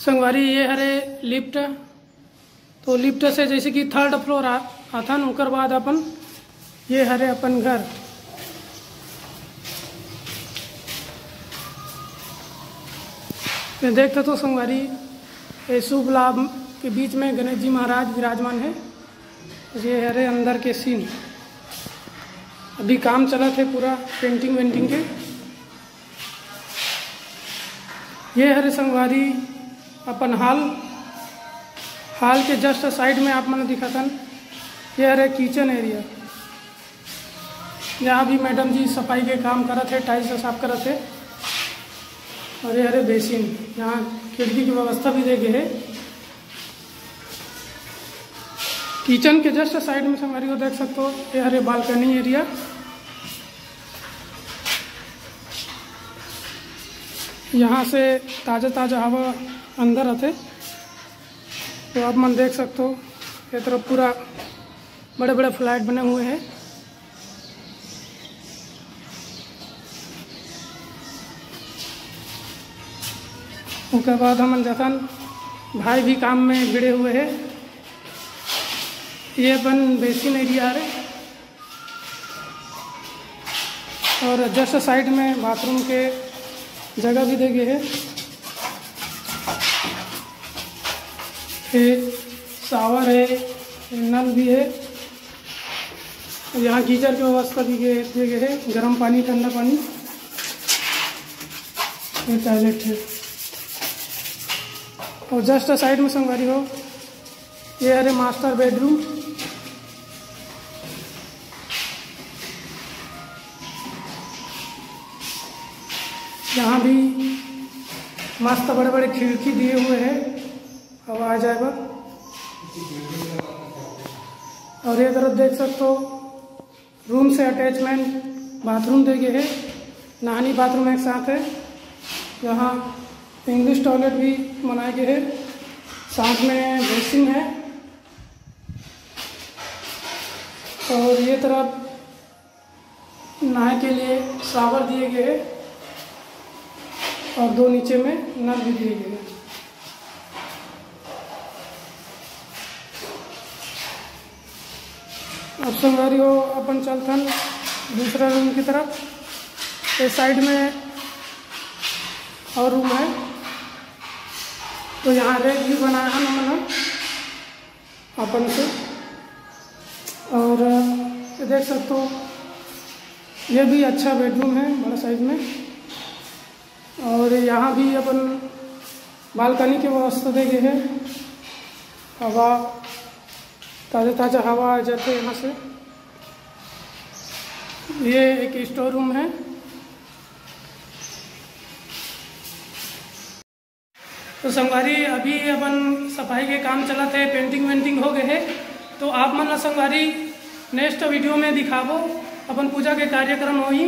संगवारी ये हरे लिफ्ट। तो लिफ्ट से जैसे कि थर्ड फ्लोर आथन ओकर बाद अपन ये हरे अपन घर। मैं देखता तो संगवारी ये शुभ लाभ के बीच में गणेश जी महाराज विराजमान है। ये हरे अंदर के सीन, अभी काम चला थे पूरा पेंटिंग वेंटिंग के। ये हरे संगवारी अपन हाल के जस्ट साइड में आप मैंने दिखा था। ये हरे किचन एरिया, यहाँ भी मैडम जी सफाई के काम कर रहे थे, टाइल्स साफ कर रहे थे। और ये हरे बेसिन, यहाँ खिड़की की व्यवस्था भी दे गए है। किचन के जस्ट साइड में संगवारी को देख सकते हो, ये हरे बालकनी एरिया। यहाँ से ताज़ा हवा अंदर आते। तो आप मन देख सकते हो ये तरफ पूरा बड़े बड़े फ्लैट बने हुए हैं। उसके बाद हम जतन भाई भी काम में भिड़े हुए हैं। ये अपन बेसिन एरिया है और जस्ट साइड में बाथरूम के जगह भी दे गए है। शावर है, नल भी है। यहाँ गीजर की व्यवस्था भी दे गए है, गर्म पानी ठंडा पानी। ये टॉयलेट है और जस्ट साइड में संगवारी हो ये हरे मास्टर बेडरूम। यहाँ भी मस्त बड़े बड़े खिड़की दिए हुए हैं, हवा आ जाएगा। और ये तरफ देख सकते हो रूम से अटैचमेंट बाथरूम दे गए है, नहानी बाथरूम एक साथ है। यहाँ इंग्लिश टॉयलेट भी बनाए गए हैं, साथ में बेसिन है। और ये तरफ नहाने के लिए शावर दिए गए हैं और दो नीचे में नल भी दिए गए हैं। अब संगवारी हो अपन चलथन दूसरा रूम की तरफ। इस साइड में और रूम है, तो यहाँ रेक भी बनाया है मैंने अपन से। और ये देख सकते हो ये भी अच्छा बेडरूम है बड़ा साइज में। और यहाँ भी अपन बालकनी की व्यवस्था दे गए हैं, हवा ताज़ा हवा आ जाते हैं यहाँ से। ये एक स्टोर रूम है। तो संगवारी अभी अपन सफाई के काम चला थे, पेंटिंग वेंटिंग हो गए है। तो आप मन संगवारी नेक्स्ट वीडियो में दिखाबो अपन पूजा के कार्यक्रम होई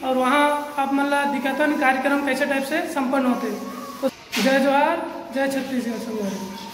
और वहाँ आप मन ला दिखातन कार्यक्रम कैसे टाइप से संपन्न होते। तो जय जोहार, जय छत्तीसगढ़ संगवारी।